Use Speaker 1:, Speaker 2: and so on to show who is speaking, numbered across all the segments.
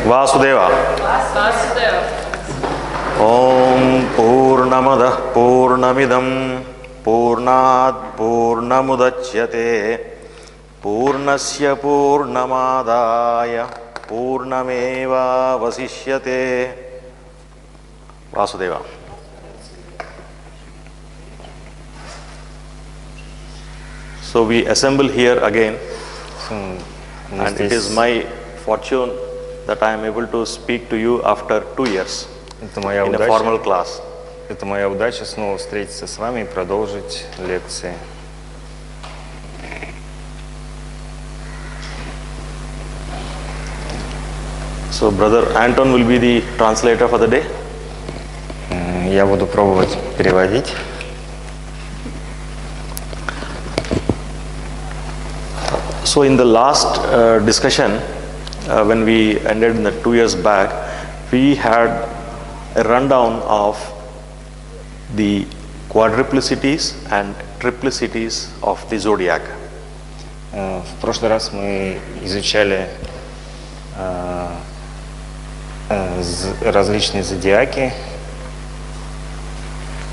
Speaker 1: Vasudeva.
Speaker 2: Vasudeva.
Speaker 1: Om Purnamadah Purnamidam Purnat Purnamudachyate Purnasya Purnamadaya Purnameva Vasishyate. Vasudeva. So we assemble here again, and it is my fortune that I am able to speak to you after 2 years in a formal class.
Speaker 3: Это моя удача снова встретиться с вами и продолжить лекции.
Speaker 1: So brother Anton will be the translator for the day.
Speaker 3: Я буду пробовать переводить.
Speaker 1: So in the last discussion, when we ended in the 2 years back, we had a rundown of the quadruplicities and triplicities of the zodiac.
Speaker 3: В прошлый раз мы изучали различные зодиаки,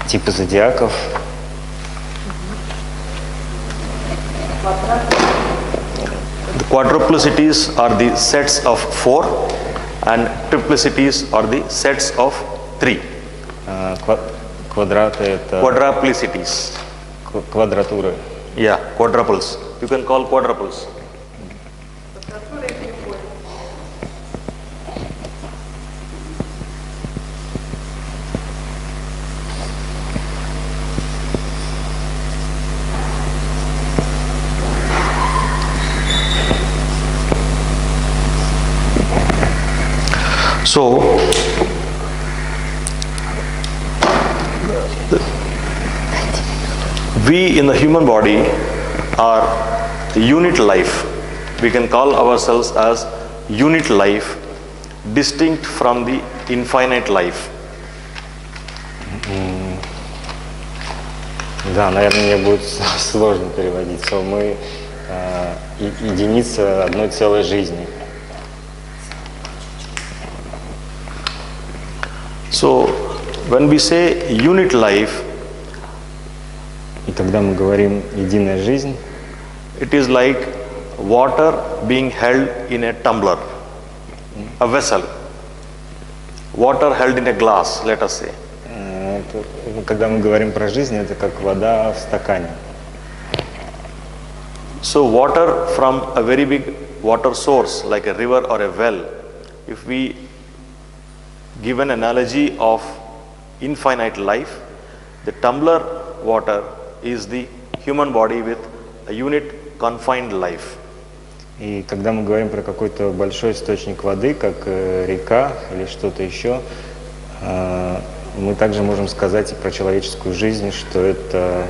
Speaker 3: типы зодиаков.
Speaker 1: The quadruplicities are the sets of 4 and triplicities are the sets of 3.
Speaker 3: Квадраты это...
Speaker 1: Quadruplicities.
Speaker 3: Квадратуры.
Speaker 1: Yeah, quadruples. You can call quadruples. So, we in the human body are unit life. We can call ourselves as unit life, distinct from the infinite life.
Speaker 3: Да, наверное, мне будет сложно переводить. So, мы единица одной целой жизни.
Speaker 1: So, when we say unit life,
Speaker 3: и когда мы говорим единая жизнь,
Speaker 1: it is like water being held in a tumbler, a vessel. Water held in a glass, let us say.
Speaker 3: Когда мы говорим про жизнь, это как вода в стакане.
Speaker 1: So, water from a very big water source, like a river or a well, if we give an analogy of infinite life, the tumbler water is the human body with a unit confined life.
Speaker 3: И когда мы говорим про какой-то большой источник воды, как река или что-то еще, мы также можем сказать и про человеческую жизнь, что это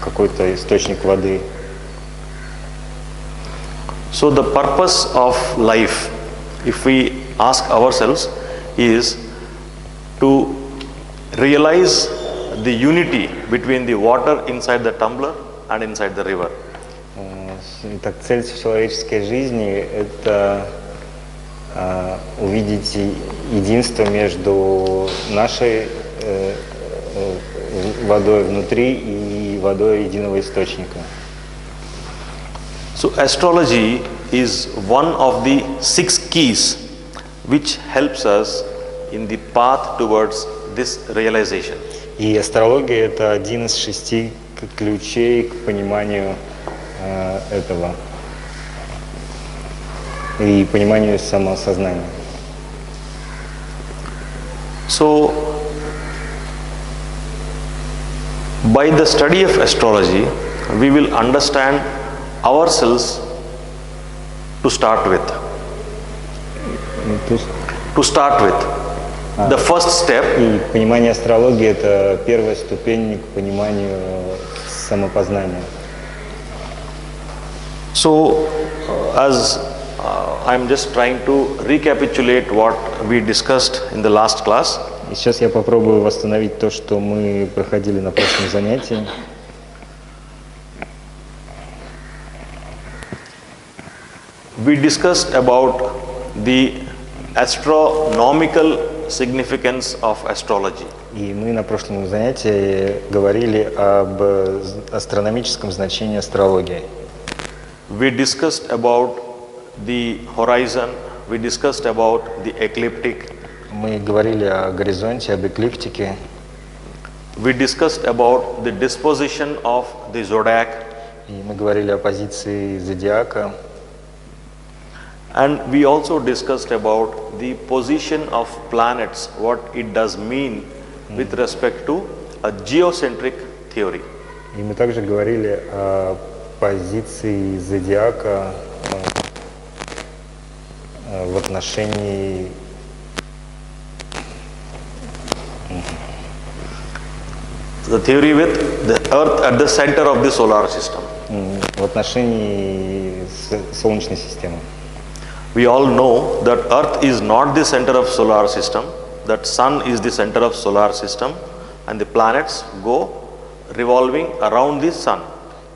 Speaker 3: какой-то источник воды.
Speaker 1: So the purpose of life, if we ask ourselves, is to realize the unity between the water inside the tumbler and inside the river.
Speaker 3: Итак, цель человеческой жизни – это увидеть единство между нашей водой внутри и водой единого источника.
Speaker 1: So astrology is one of the 6 keys which helps us in the path towards this realization.
Speaker 3: И астрология – это один из 6 ключей к пониманию этого и пониманию самосознания.
Speaker 1: So, by the study of astrology, we will understand ourselves to start with. To start with. The first step.
Speaker 3: И понимание астрологии – это первая ступень к пониманию самопознания.
Speaker 1: So, as I'm just trying to recapitulate what we discussed in the last class.
Speaker 3: И сейчас я попробую восстановить то, что мы проходили на прошлом занятии.
Speaker 1: We discussed about the astronomical significance of astrology.
Speaker 3: И мы на прошлом занятии говорили об астрономическом значении астрологии.
Speaker 1: We discussed about the horizon, we discussed about the ecliptic,
Speaker 3: Мы говорили о горизонте, об эклиптике,
Speaker 1: we discussed about the disposition of the zodiac,
Speaker 3: и мы говорили о позиции зодиака,
Speaker 1: and we also discussed about the position of planets, what it does mean with respect to a geocentric theory.
Speaker 3: и мы также говорили о позиции зодиака в отношении
Speaker 1: The theory with the Earth at the center of the solar system.
Speaker 3: в отношении Солнечной системы.
Speaker 1: We all know that Earth is not the center of solar system, that Sun is the center of solar system, and the planets go revolving around the Sun.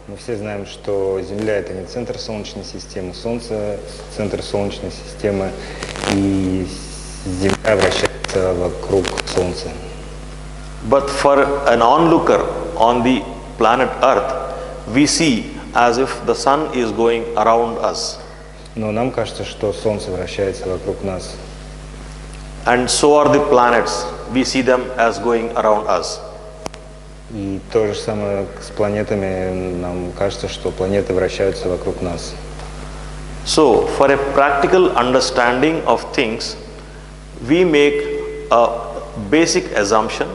Speaker 3: Мы все знаем, что Земля — это не центр Солнечной системы, Солнце — центр Солнечной системы, и Земля вращается вокруг Солнца.
Speaker 1: But for an onlooker on the planet Earth, we see as if the Sun is going around us.
Speaker 3: Но нам кажется, что Солнце вращается вокруг нас.
Speaker 1: And so are the planets. We see them as going around us.
Speaker 3: И то же самое с планетами. Нам кажется, что планеты вращаются вокруг нас.
Speaker 1: So, for a practical understanding of things, we make a basic assumption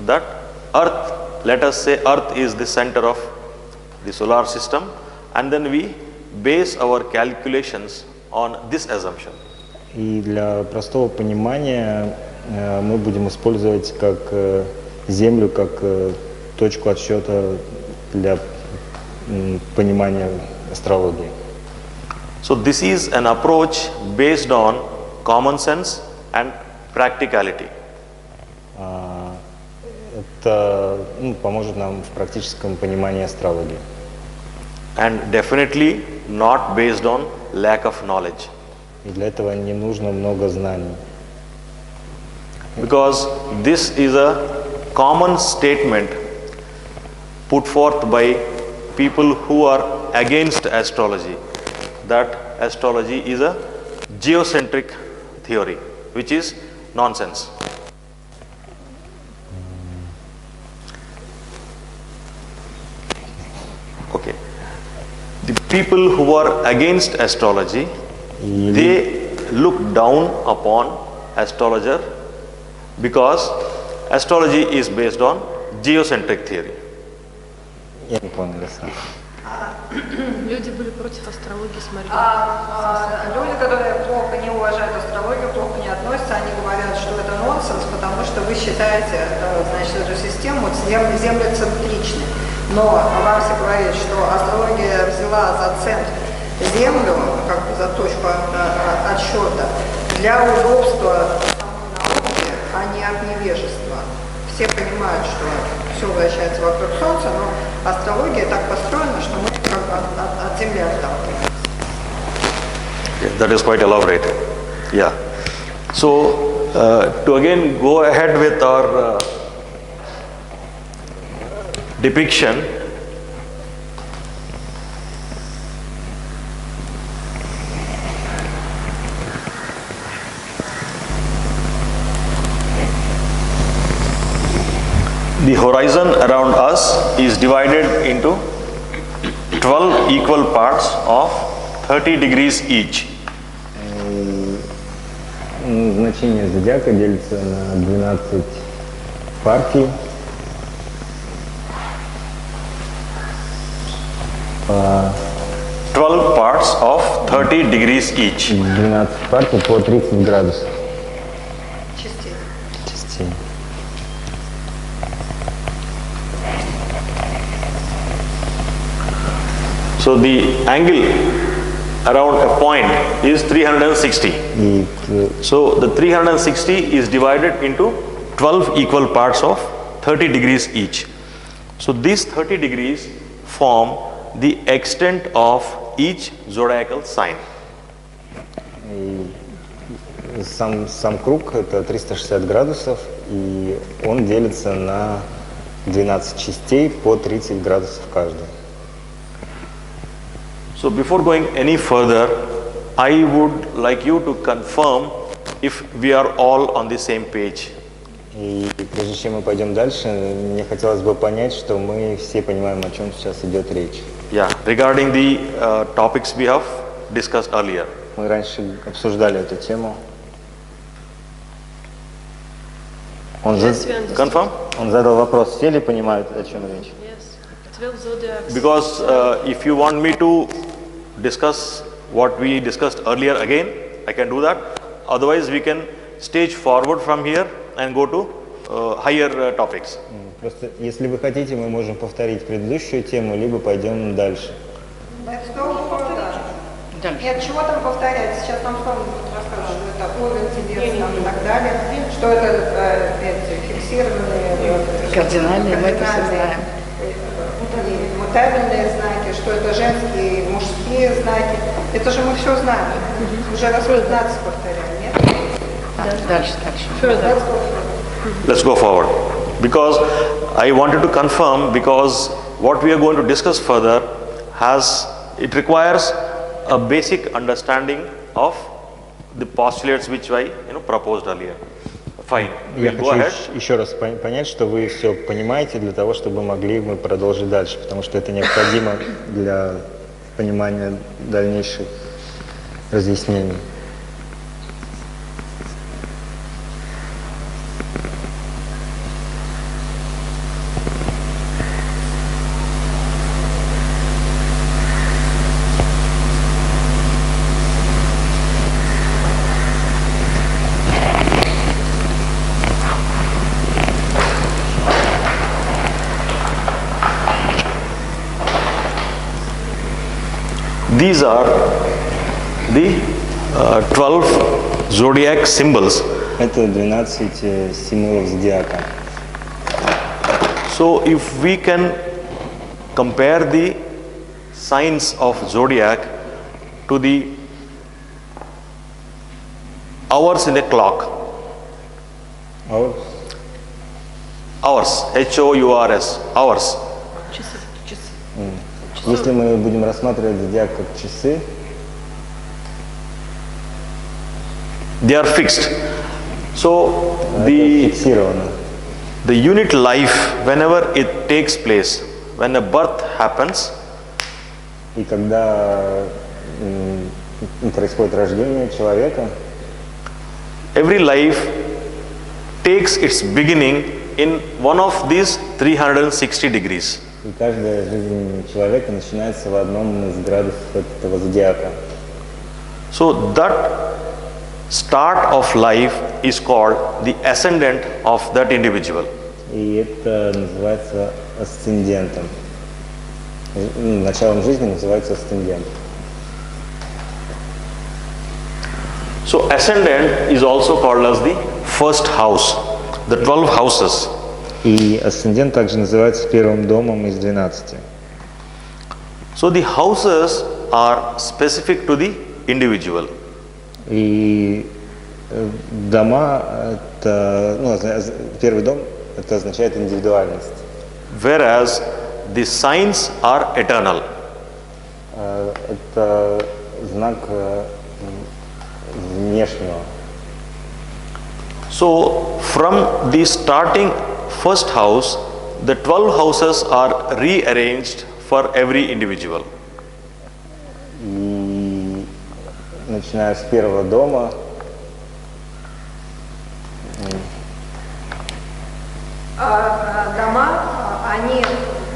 Speaker 1: that Earth, let us say Earth is the center of the solar system, and then we base our calculations on this assumption.
Speaker 3: И для простого понимания мы будем использовать как Землю как точку отсчета для понимания астрологии.
Speaker 1: So this is an approach based on common sense and practicality.
Speaker 3: Это поможет нам в практическом понимании астрологии.
Speaker 1: And definitely not based on lack of knowledge.
Speaker 3: И для этого не нужно много знаний.
Speaker 1: Because this is a common statement put forth by people who are against astrology, that astrology is a geocentric theory, which is nonsense. Okay. The people who are against astrology, they look down upon astrologer because astrology is based on geocentric theory.
Speaker 3: Я не понял, Александр.
Speaker 2: Люди были против астрологии, смотрели.
Speaker 4: Люди, которые плохо не уважают астрологию, плохо не относятся, они говорят, что это нонсенс, потому что вы считаете, значит, эту систему землецентричной. Но вам все говорят, что астрология взяла за центр Землю, как бы за точку отсчета, для удобства самой науки, а не от невежества. Все понимают, что все вращается вокруг Солнца, но астрология так построена, что мы как бы от Земли отталкиваемся.
Speaker 1: That is quite elaborate. Yeah. So, to again go ahead with our depiction, the horizon around us is divided into 12 equal parts of 30 degrees each.
Speaker 3: Значение зодиака делится на 12 партий. По
Speaker 1: 12 parts of 30 degrees each.
Speaker 3: 12 партий по 30 градусов. Частей.
Speaker 1: So the angle around a point is 360.
Speaker 3: И
Speaker 1: So the 360 is divided into 12 equal parts of 30 degrees each. So these 30 degrees form the extent of each zodiacal sign.
Speaker 3: сам круг это 360 градусов, и он делится на 12 частей по 30 градусов каждая.
Speaker 1: So before going any further, I would like you to confirm if we are all on the same page.
Speaker 3: И прежде чем мы пойдем дальше, мне хотелось бы понять, что мы все понимаем, о чем сейчас идет речь.
Speaker 1: Yeah, regarding the topics we have discussed earlier.
Speaker 3: Мы раньше обсуждали эту тему.
Speaker 2: Yes, we understand.
Speaker 1: Confirm?
Speaker 3: Он задал вопрос, все ли понимают, о чем речь?
Speaker 2: Yes. 12 zodiacs.
Speaker 1: Because if you want me to discuss what we discussed earlier again, I can do that. Otherwise, we can stage forward from here and go to higher topics.
Speaker 3: Просто, если вы хотите, мы можем повторить предыдущую тему, либо пойдем дальше.
Speaker 4: Нет, чего там повторять? Сейчас нам снова рассказывают, что это уровень Тибета там, и так далее, что это фиксированные
Speaker 5: кардинальные, мы это все знаем.
Speaker 4: Мутабельные знаки, что это женские и мужские знаки. Это же мы все знаем. Уже раз 15 повторяем, нет?
Speaker 5: Дальше.
Speaker 1: Let's go forward. Because I wanted to confirm, because what we are going to discuss further it requires a basic understanding of the postulates which I proposed earlier. Fine.
Speaker 3: Я
Speaker 1: We'll go
Speaker 3: хочу
Speaker 1: ahead.
Speaker 3: еще раз понять, что вы все понимаете для того, чтобы могли мы продолжить дальше, потому что это необходимо для понимания дальнейших разъяснений.
Speaker 1: These are the 12 zodiac symbols.
Speaker 3: Это 12 символов зодиака.
Speaker 1: So if we can compare the signs of zodiac to the hours in a clock. Hours, H-O-U-R-S, hours.
Speaker 3: Если мы будем рассматривать зодиак как часы,
Speaker 1: they are fixed. So
Speaker 3: это фиксировано.
Speaker 1: the unit life, whenever it takes place, when a birth happens,
Speaker 3: И когда происходит рождение человека,
Speaker 1: every life takes its beginning in one of these 360 degrees.
Speaker 3: и каждая жизнь человека начинается в одном из градусов этого зодиака.
Speaker 1: So that start of life is called the ascendant of that individual.
Speaker 3: И это называется асцендентом. Началом жизни называется асцендент.
Speaker 1: So ascendant is also called as the first house, the 12 houses.
Speaker 3: И асцендент также называется первым домом из 12.
Speaker 1: So the houses are specific to the individual.
Speaker 3: И дома, это, первый дом, это означает индивидуальность.
Speaker 1: Whereas the signs are eternal.
Speaker 3: Это знак внешнего.
Speaker 1: So from the starting first house, the 12 houses are rearranged for every individual.
Speaker 3: И начиная с первого дома,
Speaker 4: Дома, они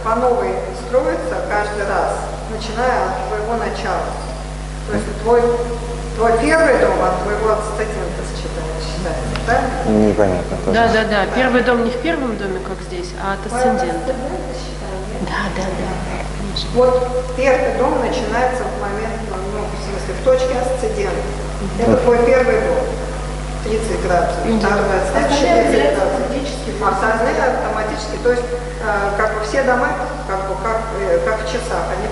Speaker 4: по новой строятся каждый раз, начиная от твоего начала. То есть твой первый дом от твоего асцендента считается, да?
Speaker 3: непонятно тоже.
Speaker 2: Да. Первый дом не в первом доме, как здесь, а от асцендента. Да.
Speaker 4: Вот первый дом начинается в момент, в смысле, в точке асцендента. Это твой первый дом. 30 градусов. Второй асцендент 30 градусов. Остальные автоматически. То есть, как бы все дома, как в часах, они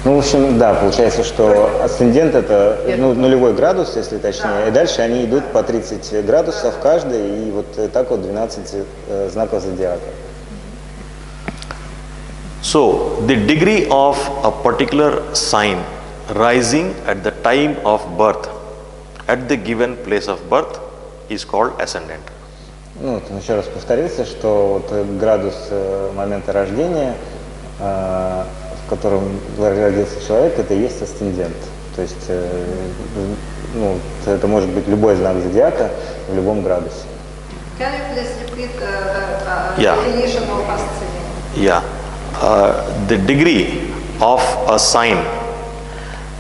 Speaker 3: Ну, в общем, да, получается, что асцендент это нулевой градус, если точнее, и дальше они идут по 30 градусов каждый, и вот так вот 12 знаков зодиака.
Speaker 1: So, the degree of a particular sign rising at the time of birth, at the given place of birth, is called ascendant.
Speaker 3: Ну, вот еще раз повторился, что вот градус момента рождения, в котором родился человек, это и есть асцендент. То есть, ну, это может быть любой знак зодиака в любом градусе.
Speaker 4: Can you please repeat
Speaker 1: Yeah.
Speaker 4: definition of ascendant?
Speaker 1: Yeah. The degree of a sign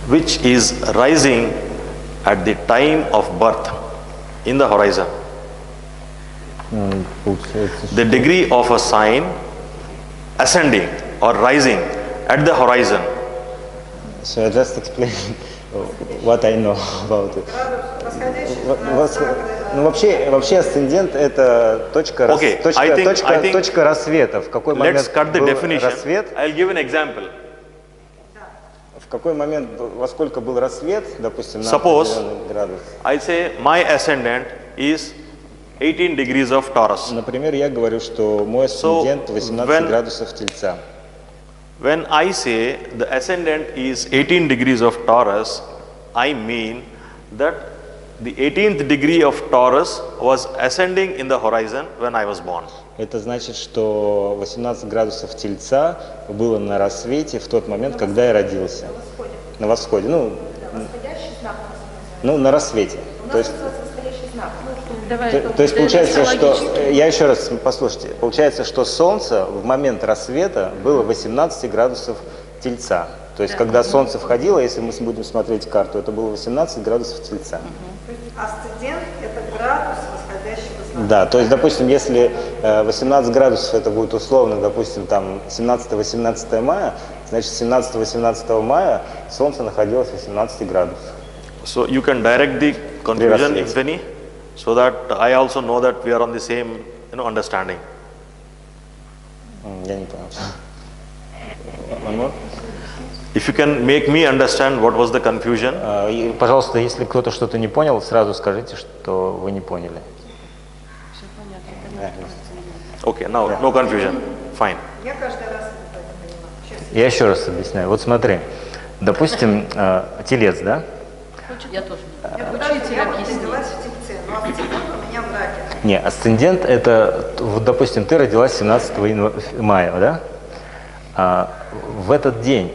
Speaker 1: which is rising at the time of birth in the horizon. The degree of a sign ascending or rising at the horizon.
Speaker 3: So I just explain what I know about it. Ну, вообще асцендент это точка рассвета. В какой момент был рассвет?
Speaker 1: I'll give an example.
Speaker 3: В какой момент, во сколько был рассвет, допустим, на
Speaker 1: Suppose
Speaker 3: определенный градус?
Speaker 1: I say my ascendant is 18 degrees of Taurus.
Speaker 3: Например, я говорю, что мой асцендент 18 градусов Тельца.
Speaker 1: When I say the ascendant is 18 degrees of Taurus, I mean that the 18th degree of Taurus was ascending in the horizon when I was born.
Speaker 3: Это значит, что 18 градусов Тельца было на рассвете в тот момент, когда я родился. На восходе. Ну, на рассвете. То есть получается, что... Я еще раз, послушайте. Получается, что Солнце в момент рассвета было 18 градусов Тельца. То есть, когда Солнце входило, если мы будем смотреть карту, это было 18 градусов Тельца.
Speaker 4: Асцендент – это градус восходящего знака.
Speaker 3: Да, то есть, допустим, если 18 градусов это будет условно, допустим, там 17-18 мая, значит, 17-18 мая Солнце находилось в 18 градусах.
Speaker 1: So you can direct the confusion, if any, so that I also know that we are on the same, understanding.
Speaker 3: Я не понял. One more?
Speaker 1: If you can make me understand what was the confusion.
Speaker 3: Пожалуйста, если кто-то что-то не понял, сразу скажите, что вы не поняли.
Speaker 1: Okay, now no confusion. Fine.
Speaker 4: Я каждый раз это не понимаю. Сейчас.
Speaker 3: Я еще раз объясняю. Вот смотри, допустим, телец, да?
Speaker 2: Я тоже.
Speaker 4: Я буду родилась в Тельце, но асцендент у меня в Раке.
Speaker 3: Не, асцендент это, вот, допустим, ты родилась 17 мая, да? В этот день,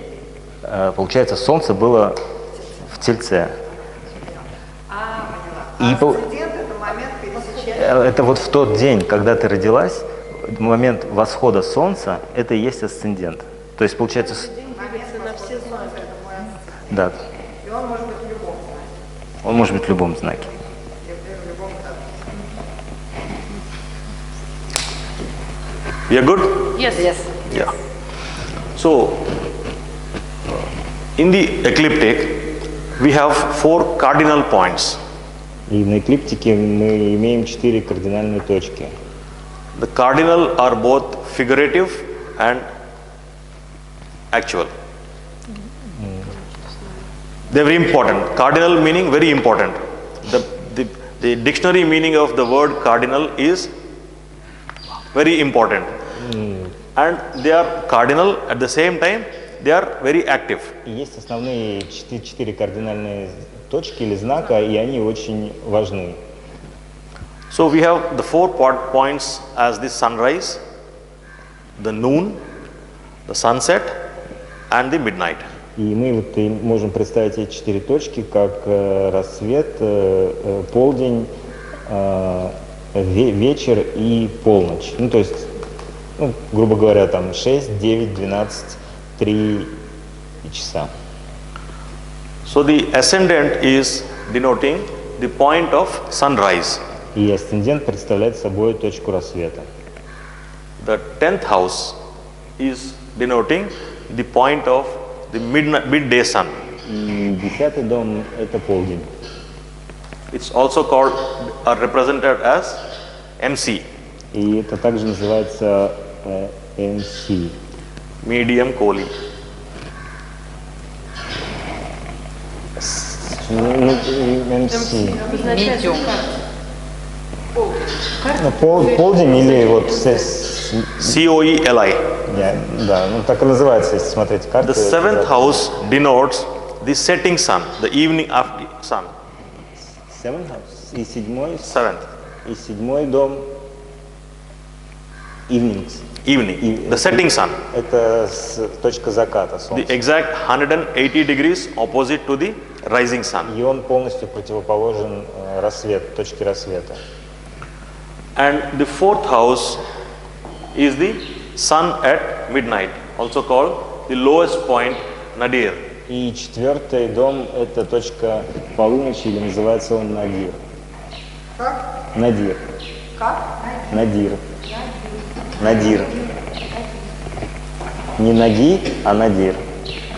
Speaker 3: получается, Солнце было в Тельце.
Speaker 4: Поняла. Асцендент – это момент пересечения.
Speaker 3: Это вот в тот день, когда ты родилась, момент восхода Солнца, это и есть асцендент. То есть, получается...
Speaker 4: На все знаки. Это мой асцендент.
Speaker 3: Да.
Speaker 4: И он может быть в любом знаке.
Speaker 3: Он может быть в любом знаке.
Speaker 4: В любом градусе.
Speaker 1: We are good?
Speaker 2: Yes.
Speaker 1: Yeah. So, in the ecliptic, we have 4 cardinal points.
Speaker 3: И на эклиптике мы имеем 4 кардинальные точки.
Speaker 1: The cardinal are both figurative and actual. They're very important. Cardinal meaning very important. The dictionary meaning of the word cardinal is very important. And they are cardinal at the same time, they are very active.
Speaker 3: Есть основные 4 кардинальные точки или знака, и они очень важны.
Speaker 1: So we have the 4 points as the sunrise, the noon, the sunset and the midnight.
Speaker 3: И мы вот и можем представить эти 4 точки как рассвет, полдень, вечер и полночь. Ну, то есть, грубо говоря, там 6, 9, 12, 3 часа.
Speaker 1: So the ascendant is denoting the point of sunrise.
Speaker 3: И асцендент представляет собой точку рассвета.
Speaker 1: The 10th house is denoting the point of the midday sun.
Speaker 3: И 10-й дом – это полдень.
Speaker 1: It's also called or represented as MC.
Speaker 3: И это также называется MC.
Speaker 1: Medium Kohli.
Speaker 3: МС.
Speaker 2: Обозначает
Speaker 5: Medium.
Speaker 3: Полдень или вот
Speaker 1: COELI.
Speaker 3: да, ну так и называется, если смотреть карты.
Speaker 1: The seventh house denotes the setting sun, the evening after sun.
Speaker 3: Seventh house. И
Speaker 1: Seventh.
Speaker 3: седьмой дом evenings.
Speaker 1: Evening. The setting sun.
Speaker 3: Это точка заката
Speaker 1: The
Speaker 3: солнца.
Speaker 1: exact 180 degrees opposite to the rising sun.
Speaker 3: И он полностью противоположен точке рассвета.
Speaker 1: And the fourth house is the sun at midnight, also called the lowest point nadir.
Speaker 3: И четвертый дом – это точка полуночи, или называется он Надир.
Speaker 4: Как?
Speaker 3: Надир.
Speaker 4: Как?
Speaker 3: Надир. Надир. Не Наги, а Надир.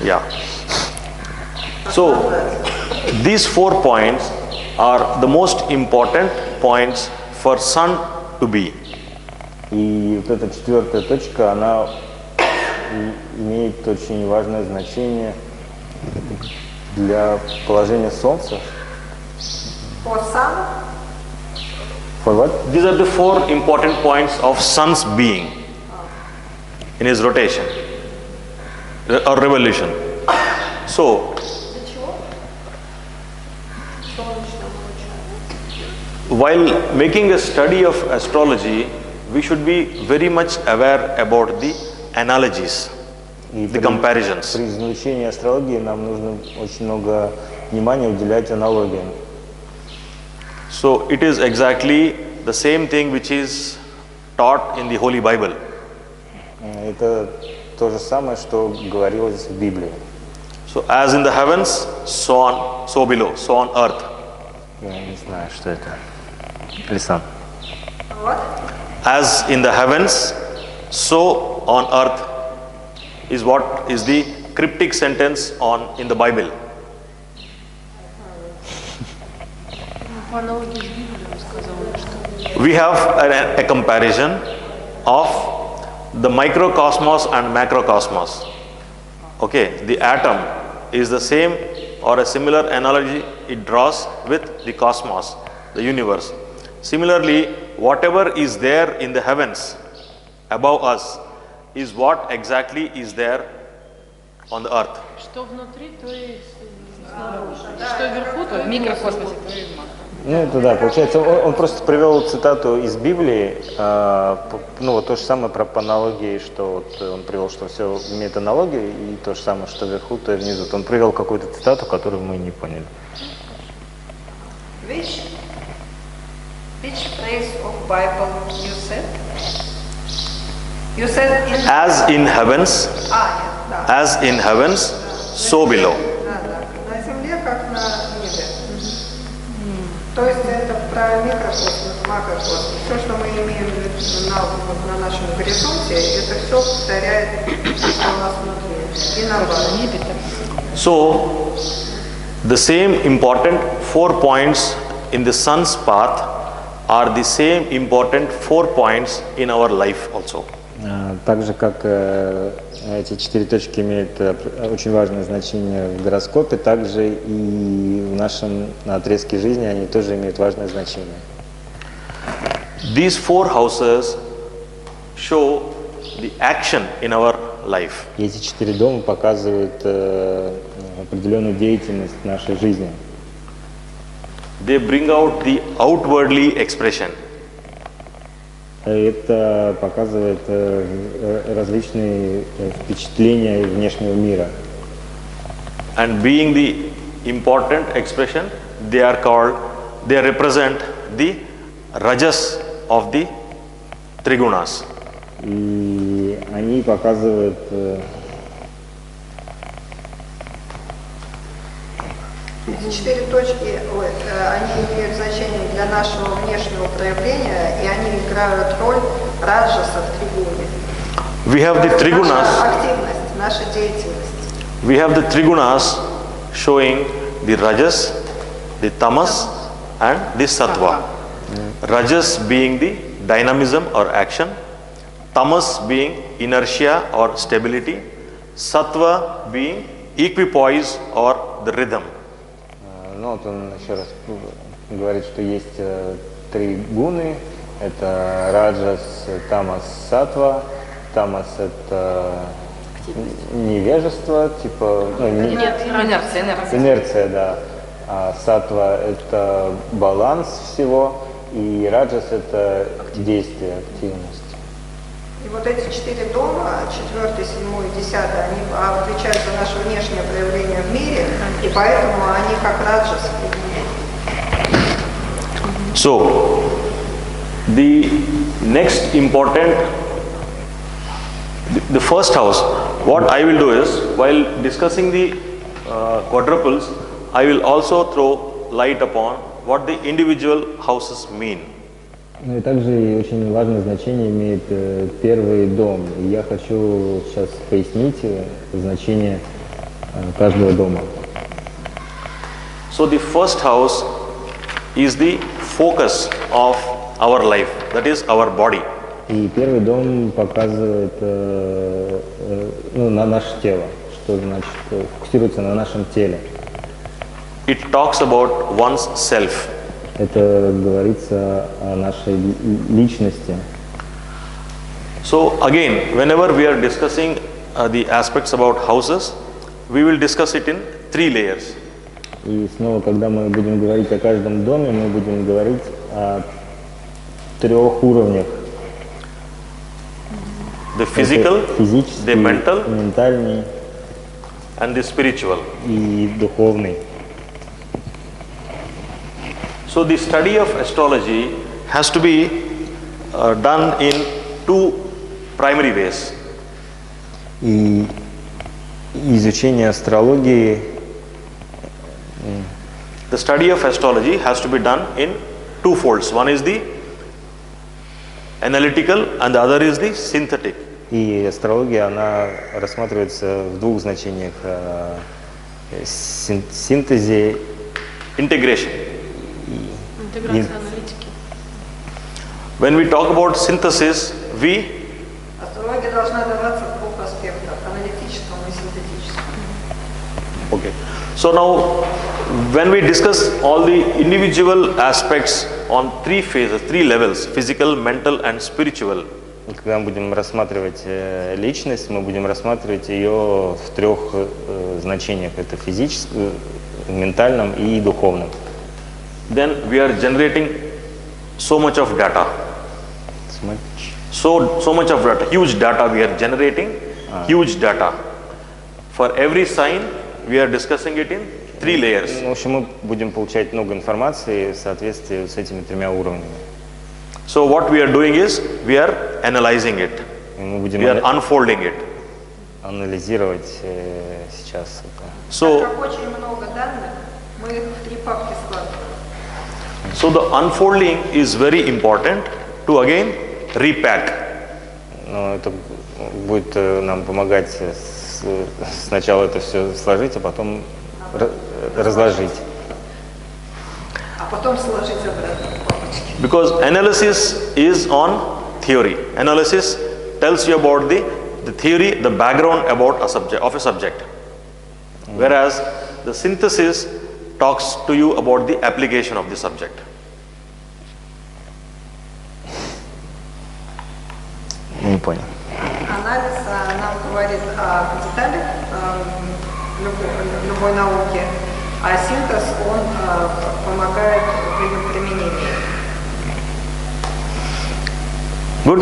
Speaker 1: Yeah. So these 4 points are the most important points for sun to be.
Speaker 3: И вот эта четвертая точка, она имеет очень важное значение для положения Солнца.
Speaker 4: По саму?
Speaker 3: For what?
Speaker 1: These are the 4 important points of sun's being in his rotation or revolution. So while making a study of astrology, we should be very much aware about the analogies,
Speaker 3: И
Speaker 1: the comparisons.
Speaker 3: при изучении астрологии нам нужно очень много внимания уделять аналогиям.
Speaker 1: So it is exactly the same thing which is taught in the Holy Bible.
Speaker 3: Это то же самое, что говорилось в Библии.
Speaker 1: So as in the heavens, so on, so below, so on earth.
Speaker 3: Я не знаю, что это. Лисан.
Speaker 4: Вот.
Speaker 1: As in the heavens, so on earth is what is the cryptic sentence in the Bible.
Speaker 2: По аналогии с Библией он сказал, что
Speaker 1: We have a comparison of the microcosmos and macrocosmos. Okay, the atom is the same or a similar analogy it draws with the cosmos, the universe. Similarly, whatever is there in the heavens above us is what exactly is there on the earth.
Speaker 2: что внутри, то и снаружи. Что вверху, то
Speaker 5: В
Speaker 2: и
Speaker 5: микрокосмосе, то и в макро.
Speaker 3: Ну, это да, получается, он просто привел цитату из Библии, ну, вот то же самое по аналогии, что вот он привел, что все имеет аналогию, и то же самое, что вверху, то и внизу. Он привел какую-то цитату, которую мы не поняли.
Speaker 4: Which phrase of Bible you said? You said in...
Speaker 1: As in heavens,
Speaker 4: нет, да.
Speaker 1: as in heavens, so below.
Speaker 4: Да. На земле, как на небе. То есть это про микрокосмос, макрокосмос. Все, что мы имеем на нашем горизонте, это все повторяет, что у нас внутри. И наоборот.
Speaker 1: So, the same important 4 points in the sun's path are the same important 4 points in our life also.
Speaker 3: Так же, как эти 4 точки имеют очень важное значение в гороскопе, также и в нашем отрезке жизни они тоже имеют важное значение.
Speaker 1: These 4 houses show the action in our life.
Speaker 3: И эти 4 дома показывают определенную деятельность в нашей жизни.
Speaker 1: They bring out the outwardly expression.
Speaker 3: Это показывает различные впечатления внешнего мира.
Speaker 1: And being the important expression, they represent the rajas of the trigunas.
Speaker 3: И они показывают
Speaker 4: Эти 4 точки, они имеют значение для нашего внешнего проявления, и они играют роль раджаса в тригуне.
Speaker 1: We have the
Speaker 4: Наша
Speaker 1: trigunas.
Speaker 4: активность, наша деятельность.
Speaker 1: We have the trigunas showing the rajas, the tamas, and the sattva. Rajas being the dynamism or action, tamas being inertia or stability, sattva being equipoise or the rhythm.
Speaker 3: Ну вот он еще раз говорит, что есть три гуны. Это раджас, тамас, сатва. Тамас — это невежество, типа, ну, инерция, да. А сатва — это баланс всего, и раджас — это действие, активность.
Speaker 4: И вот эти 4 дома, 4, 7 и 10, они отвечают за наше внешнее проявление в мире, и поэтому они как раджас.
Speaker 1: So, the next important, the first house, what I will do is, while discussing the quadruples, I will also throw light upon what the individual houses mean.
Speaker 3: Ну и также очень важное значение имеет первый дом. И я хочу сейчас пояснить значение каждого дома.
Speaker 1: So the first house is the focus of our life, that is our body.
Speaker 3: И первый дом показывает на наше тело, что значит фокусируется на нашем теле.
Speaker 1: It talks about one's self.
Speaker 3: Это говорится о нашей личности.
Speaker 1: So again, whenever we are discussing the aspects about houses, we will discuss it in 3 layers.
Speaker 3: И снова, когда мы будем говорить о каждом доме, мы будем говорить о 3 уровнях.
Speaker 1: The physical,
Speaker 3: физический,
Speaker 1: the mental,
Speaker 3: ментальный
Speaker 1: and the spiritual.
Speaker 3: и духовный.
Speaker 1: So the study of astrology has to be done in 2 primary ways.
Speaker 3: И изучение астрологии,
Speaker 1: The study of astrology has to be done in 2 folds. One is the analytical and the other is the synthetic.
Speaker 3: и астрология, она рассматривается в 2 значениях: синтезе,
Speaker 1: Integration.
Speaker 2: Интеграция аналитики.
Speaker 1: When we talk about synthesis, we
Speaker 4: Астрология должна даваться в 2 аспектах: аналитическом и синтетическом.
Speaker 1: okay. So now, when we discuss all the individual aspects on 3 phases, 3 levels, physical, mental and spiritual,
Speaker 3: И когда мы будем рассматривать личность, мы будем рассматривать ее в 3 значениях: это физическом, ментальном и духовном.
Speaker 1: then we are generating so much of data. So much of data, huge data we are generating, huge data. For every sign, we are discussing it in 3 layers.
Speaker 3: В общем, мы будем получать много информации в соответствии с этими 3 уровнями.
Speaker 1: So what we are doing is, we are analyzing it.
Speaker 3: И мы будем
Speaker 1: We are unfolding it.
Speaker 3: анализировать сейчас это.
Speaker 1: So,
Speaker 4: Так как очень много данных, мы их в 3 папки складываем.
Speaker 1: so the unfolding is very important to again repack.
Speaker 3: Но это будет нам помогать сначала это все сложить, а потом разложить.
Speaker 4: А потом сложить обратно в папочки.
Speaker 1: Because analysis is on theory. Analysis tells you about the theory, the background about a subject. Whereas the synthesis talks to you about the application of the subject.
Speaker 3: Не понял.
Speaker 4: Анализ нам говорит о деталях любой науки, а синтез, он помогает в ее применении.
Speaker 1: Good?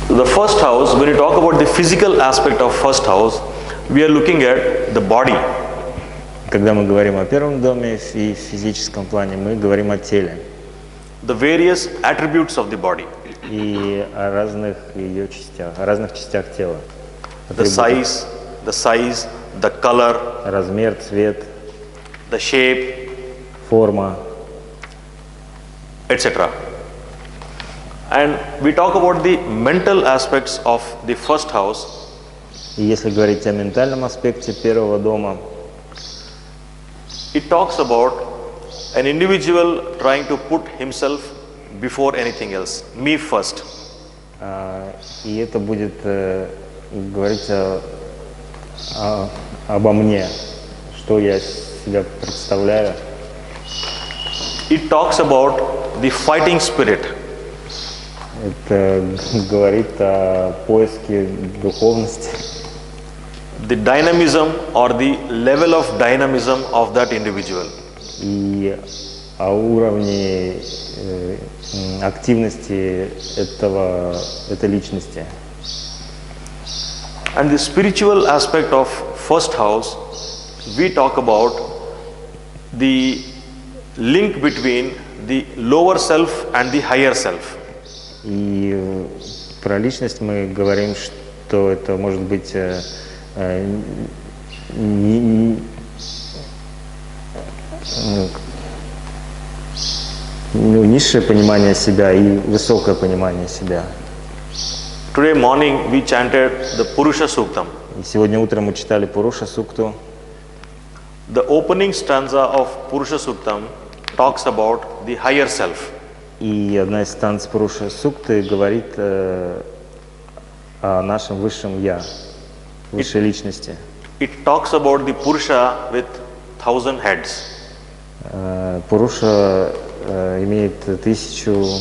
Speaker 1: The first house, when you talk about the physical aspect of first house, we are looking at the body.
Speaker 3: Когда мы говорим о первом доме и в физическом плане, мы говорим о теле
Speaker 1: The various attributes of the body.
Speaker 3: и о разных ее частях, о разных частях тела.
Speaker 1: The size, the color,
Speaker 3: Размер, цвет,
Speaker 1: the shape,
Speaker 3: форма.
Speaker 1: etc. And we talk about the mental aspects of the first house.
Speaker 3: И если говорить о ментальном аспекте первого дома,
Speaker 1: It talks about an individual trying to put himself before anything else. Me first.
Speaker 3: и это будет говорить обо мне, что я себя представляю.
Speaker 1: It talks about the fighting spirit.
Speaker 3: Это говорит о поиске духовности.
Speaker 1: The dynamism or the level of dynamism of that individual.
Speaker 3: И о уровне активности этой личности.
Speaker 1: And the spiritual aspect of first house, we talk about the link between the lower self and the higher self.
Speaker 3: И про личность мы говорим, что это может быть низшее понимание себя и высокое понимание себя.
Speaker 1: Today morning we chanted the Purusha Suktam.
Speaker 3: И сегодня утром мы читали Пуруша Сукту.
Speaker 1: The opening stanza of Purusha Suktam talks about the higher self.
Speaker 3: И одна из станц Пуруша Сукты говорит о нашем высшем Я, высшей личности.
Speaker 1: It talks about the Purusha with 1000 heads.
Speaker 3: Пуруша имеет 1000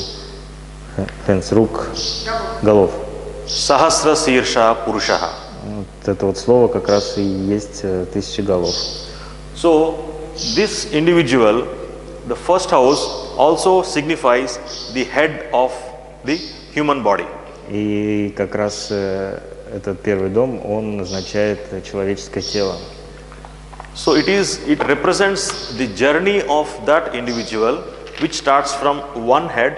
Speaker 3: рук, голов.
Speaker 1: Sahasra Sirsha Purushaha.
Speaker 3: Вот это вот слово как раз и есть 1000 голов.
Speaker 1: So this individual, the first house, also signifies the head of the human body.
Speaker 3: И как раз этот первый дом, он означает человеческое тело.
Speaker 1: So it represents the journey of that individual which starts from one head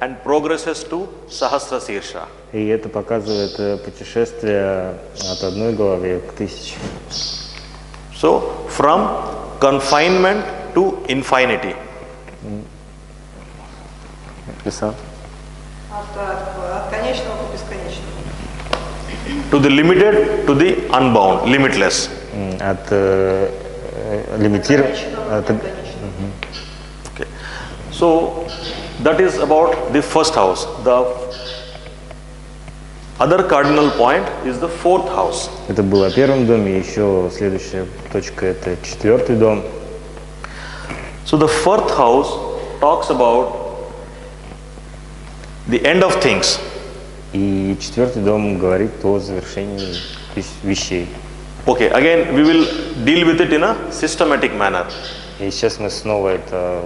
Speaker 1: and progresses to Sahasra Sirsha.
Speaker 3: И это показывает путешествие от одной головы к 1000.
Speaker 1: So from confinement to infinity.
Speaker 3: Писал.
Speaker 4: От конечного к бесконечному.
Speaker 1: To the limited, to the unbound, limitless.
Speaker 3: От лимитированного.
Speaker 1: Okay. So that is about the first house. The other cardinal point is the fourth house.
Speaker 3: Это было о первом доме, еще следующая точка это 4-й дом.
Speaker 1: So the fourth house talks about the end of things.
Speaker 3: И 4-й дом говорит о завершении вещей.
Speaker 1: Okay, again we will deal with it in a systematic manner.
Speaker 3: И сейчас мы снова это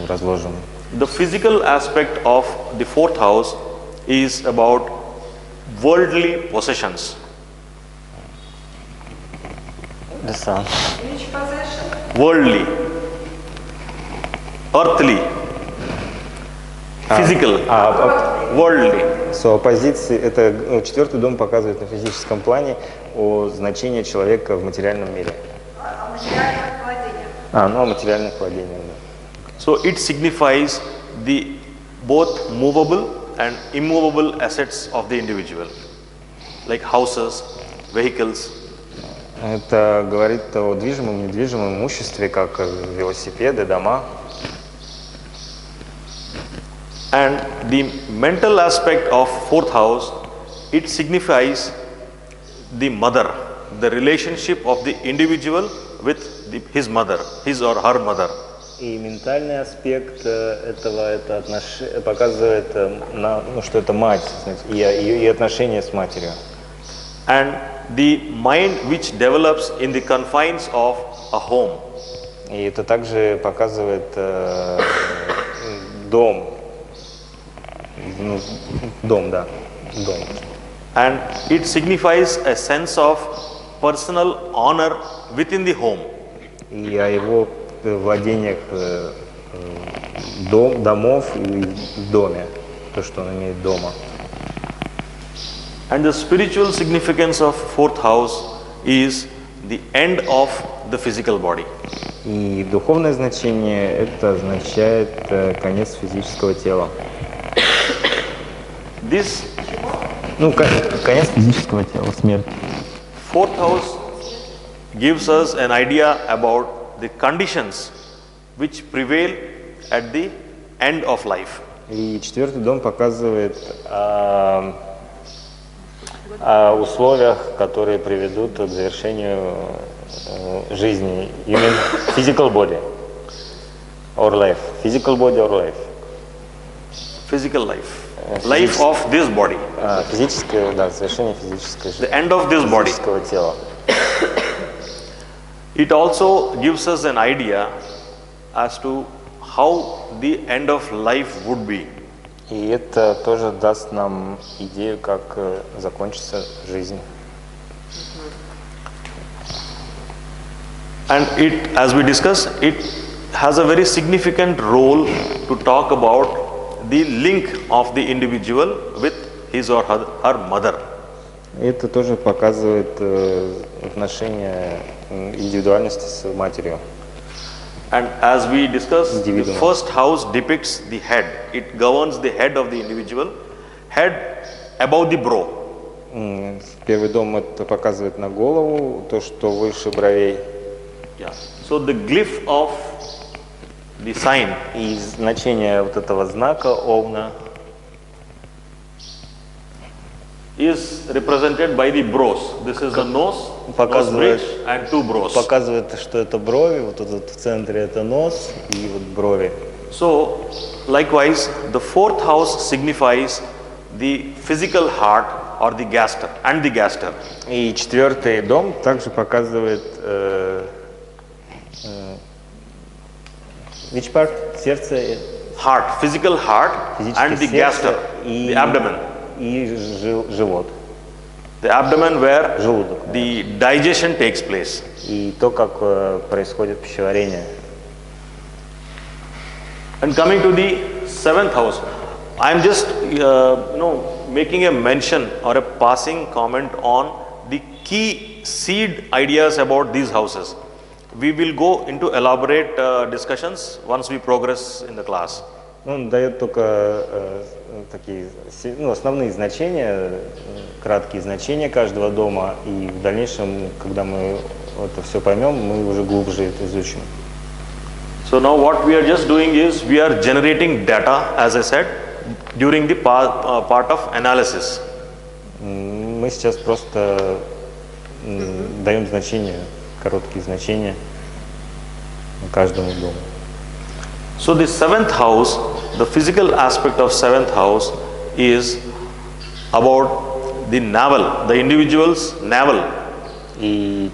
Speaker 3: разложим.
Speaker 1: The physical aspect of the fourth house is about worldly possessions.
Speaker 3: Писал.
Speaker 4: Which possession?
Speaker 1: Worldly, earthly, physical, worldly.
Speaker 3: Со оппозиции, это 4-й дом показывает на физическом плане о значении человека в материальном мире.
Speaker 4: О материальных владениях.
Speaker 3: О материальных владениях. Да.
Speaker 1: So it signifies the both movable and immovable assets of the individual, like houses, vehicles.
Speaker 3: Это говорит о движимом и недвижимом имуществе, как велосипеды, дома.
Speaker 1: And the mental aspect of fourth house, it signifies the mother, the relationship of the individual with his mother, his or her mother.
Speaker 3: И ментальный аспект этого это показывает, что это мать и отношения с матерью.
Speaker 1: And the mind which develops in the confines of a home.
Speaker 3: И это также показывает дом. Дом.
Speaker 1: And it signifies a sense of personal honor within the home.
Speaker 3: И о его владениях домов и в доме, то, что он имеет дома.
Speaker 1: And the spiritual significance of fourth house is the end of the physical body.
Speaker 3: И духовное значение это означает конец физического тела.
Speaker 1: This
Speaker 3: конец физического тела, смерть.
Speaker 1: fourth house gives us an idea about the conditions which prevail at the end of life.
Speaker 3: И 4-й дом показывает о условиях, которые приведут к завершению жизни. You mean physical body or life? Physical body or life?
Speaker 1: Physical life. Life of this body.
Speaker 3: Физическое, да, совершение физической
Speaker 1: The end of this body.
Speaker 3: физического тела.
Speaker 1: It also gives us an idea as to how the end of life would be.
Speaker 3: И это тоже даст нам идею, как закончится жизнь.
Speaker 1: And it, as we discussed, it has a very significant role to talk about the link of the individual with his or her mother.
Speaker 3: Это тоже показывает отношение индивидуальности с матерью.
Speaker 1: And as we discussed, the
Speaker 3: Individual.
Speaker 1: first house depicts the head. It governs the head of the individual, head above the brow.
Speaker 3: Первый дом это показывает на голову, то, что выше бровей.
Speaker 1: Yeah. So the glyph of the sign
Speaker 3: И значение вот этого знака овна
Speaker 1: is represented by the brows. This is the nose
Speaker 3: Показывает-
Speaker 1: bridge and two brows.
Speaker 3: показывает, что это брови, вот тут в центре это нос и вот брови.
Speaker 1: So likewise, the fourth house signifies the physical heart or the gaster and the gaster.
Speaker 3: И четвертый дом также показывает which part? Сердце,
Speaker 1: Heart, physical heart
Speaker 3: физическое
Speaker 1: and the
Speaker 3: сердце
Speaker 1: gaster,
Speaker 3: и,
Speaker 1: the abdomen.
Speaker 3: и живот,
Speaker 1: The abdomen where
Speaker 3: желудок.
Speaker 1: the digestion takes place.
Speaker 3: И то, как происходит пищеварение.
Speaker 1: And coming to the seventh house, I am just making a mention or a passing comment on the key seed ideas about these houses. We will go into elaborate discussions once we progress in the class.
Speaker 3: Он дает только такие основные значения, краткие значения каждого дома, и в дальнейшем, когда мы это все поймем, мы уже глубже это изучим.
Speaker 1: So now what we are just doing is we are generating data, as I said, during the part of analysis.
Speaker 3: Мы сейчас просто даем значения, короткие значения каждому дому.
Speaker 1: So the seventh house, the physical aspect of seventh house is about the navel, the individual's navel.
Speaker 3: И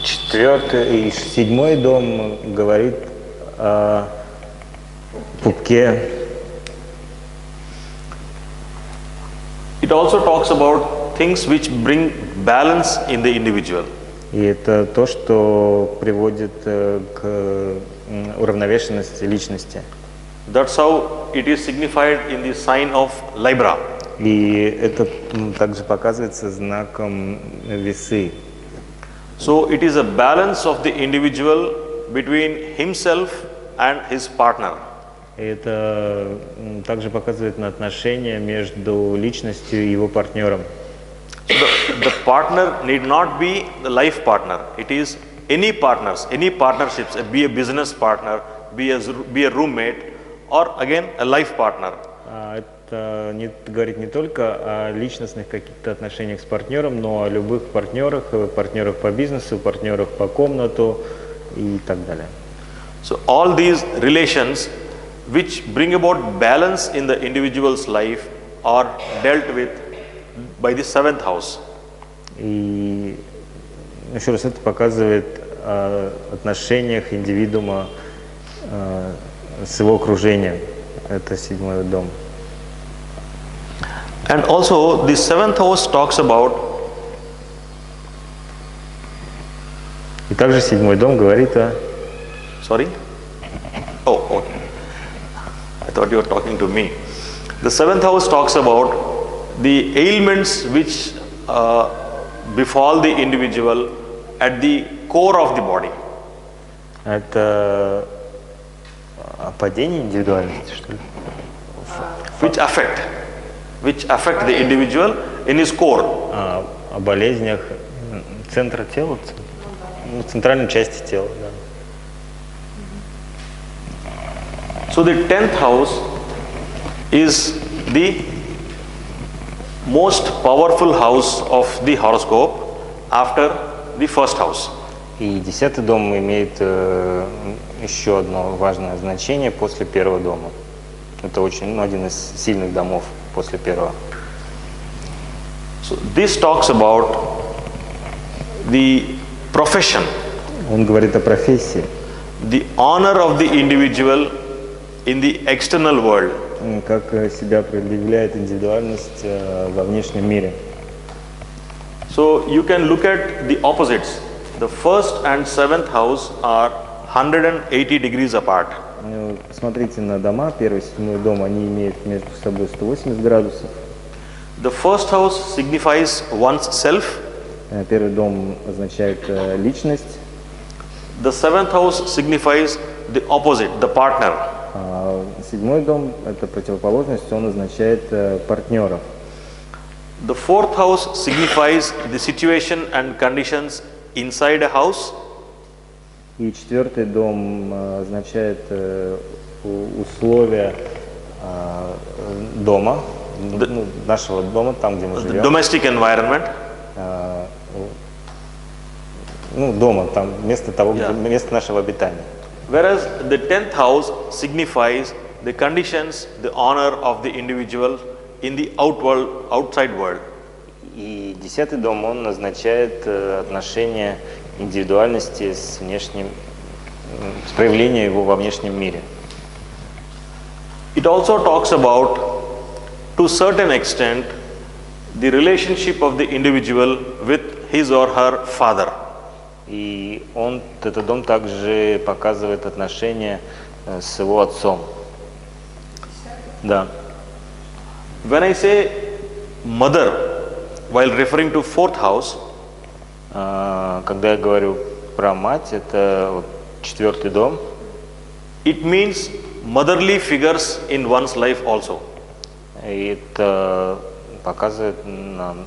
Speaker 3: четвертый и седьмой дом говорит о пупке.
Speaker 1: It also talks about things which bring balance in the individual.
Speaker 3: И это то, что приводит к уравновешенности личности.
Speaker 1: That's how it is signified in the sign of Libra.
Speaker 3: И это также показывается знаком весы.
Speaker 1: So it is a balance of the individual between himself and his partner.
Speaker 3: И это также показывает на отношения между личностью и его партнером.
Speaker 1: The partner need not be the life partner. It is any partners, any partnerships, be a business partner, be a roommate, or again a life partner.
Speaker 3: Это говорит не только о личностных каких-то отношениях с партнером, но о любых партнерах, партнерах по бизнесу, партнерах по комнату и так далее.
Speaker 1: So all these relations which bring about balance in the individual's life are dealt with by the seventh house.
Speaker 3: И еще раз это показывает о отношениях индивидуума с его окружением. Это седьмой дом.
Speaker 1: And also the seventh house talks about
Speaker 3: И также седьмой дом говорит о...
Speaker 1: sorry? Oh, I thought you were talking to me. The seventh house talks about the ailments which befall the individual at the core of the body.
Speaker 3: Это о падении индивидуальности, что ли?
Speaker 1: Which affect the individual in his core.
Speaker 3: О болезнях центра тела, центральной части тела, да.
Speaker 1: So the 10th house is the most powerful house of the horoscope after the first house.
Speaker 3: И 10-й дом имеет еще одно важное значение после первого дома. Это очень, один из сильных домов после первого.
Speaker 1: So this talks about the profession,
Speaker 3: Он говорит о профессии,
Speaker 1: the honor of the individual in the external world.
Speaker 3: как себя проявляет индивидуальность во внешнем мире.
Speaker 1: So you can look at the opposites. The first and seventh house are 180 degrees apart.
Speaker 3: Смотрите на дома, 1 и 7 дом, они имеют между собой 180 градусов.
Speaker 1: The first house signifies one's self.
Speaker 3: Первый дом означает личность,
Speaker 1: The seventh house signifies the opposite, the partner.
Speaker 3: а 7 дом – это противоположность, он означает партнеров.
Speaker 1: The fourth house signifies the situation and conditions inside a house.
Speaker 3: И 4 дом означает условия дома, нашего дома, там, где мы
Speaker 1: The
Speaker 3: живем.
Speaker 1: domestic environment.
Speaker 3: Дома, там, место
Speaker 1: Yeah.
Speaker 3: место нашего обитания.
Speaker 1: Whereas the 10th house signifies the conditions, the honor of the individual in the outside world.
Speaker 3: И 10-й дом, он означает отношение индивидуальности с внешним, с проявлением его во внешнем мире.
Speaker 1: It also talks about, to a certain extent, the relationship of the individual with his or her father.
Speaker 3: И этот дом также показывает отношения с его отцом. Да.
Speaker 1: When I say mother, while referring to fourth house,
Speaker 3: Когда я говорю про мать, это 4-й дом.
Speaker 1: it means motherly figures in one's life also.
Speaker 3: И это показывает нам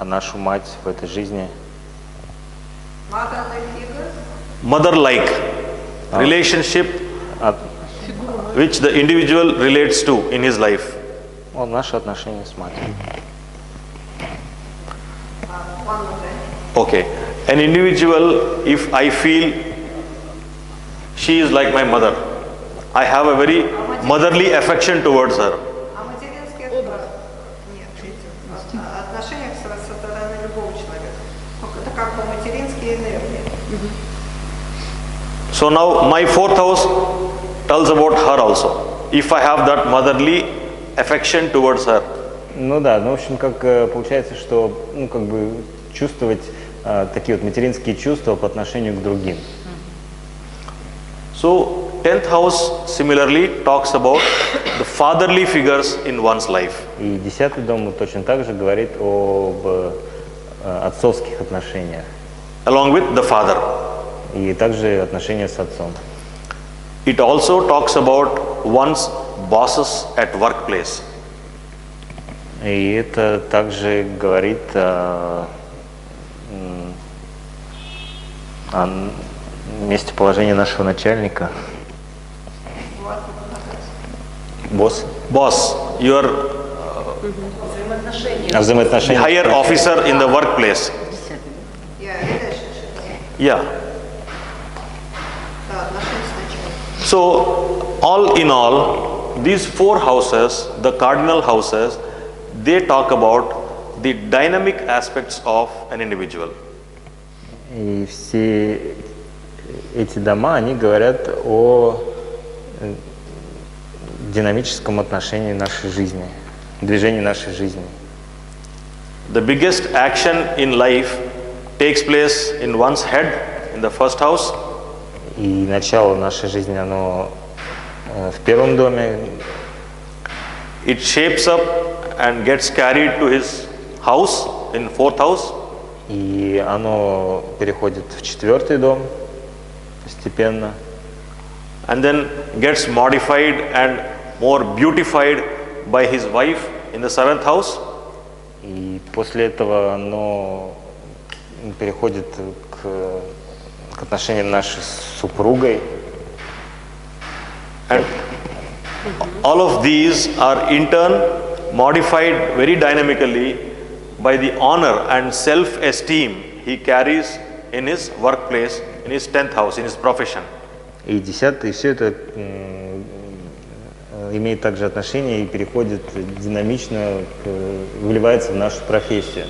Speaker 3: нашу мать в этой жизни.
Speaker 1: Mother-like relationship which the individual relates to in his life.
Speaker 3: Наши отношения с матерью.
Speaker 1: Okay, an individual, if I feel she is like my mother, I have a very motherly affection towards her.
Speaker 4: А материнский это нет, отношения со стороны любого человека. Это как бы материнские энергии.
Speaker 1: So now my fourth house tells about her also. If I have that motherly affection towards her.
Speaker 3: В общем, как получается, что, чувствовать такие материнские чувства по отношению к другим.
Speaker 1: So 10th house similarly talks about the fatherly figures in one's life.
Speaker 3: И 10-й дом точно так же говорит об отцовских отношениях.
Speaker 1: Along with the father.
Speaker 3: И также отношения с отцом.
Speaker 1: It also talks about one's bosses at workplace.
Speaker 3: И это также говорит о местоположении нашего начальника. Босс.
Speaker 1: Boss, your
Speaker 3: Взаимоотношения.
Speaker 1: higher officer in the workplace. Yeah. So, all in all, these four houses, the cardinal houses, they talk about the dynamic aspects of an individual.
Speaker 3: И все эти дома, они говорят о динамическом отношении нашей жизни, движении нашей жизни.
Speaker 1: The biggest action in life takes place in one's head, in the first house.
Speaker 3: И начало нашей жизни, оно в первом доме.
Speaker 1: It shapes up and gets carried to his house in fourth house.
Speaker 3: И оно переходит в 4-й дом постепенно.
Speaker 1: And then gets modified and more beautified by his wife in the 7th house.
Speaker 3: И после этого оно переходит к отношениям нашей с супругой.
Speaker 1: And all of these are in turn modified very dynamically by the honor and self-esteem he carries in his workplace, in his 10th house, in his profession.
Speaker 3: И 10-й, все это имеет также отношение и переходит динамично, вливается в нашу профессию.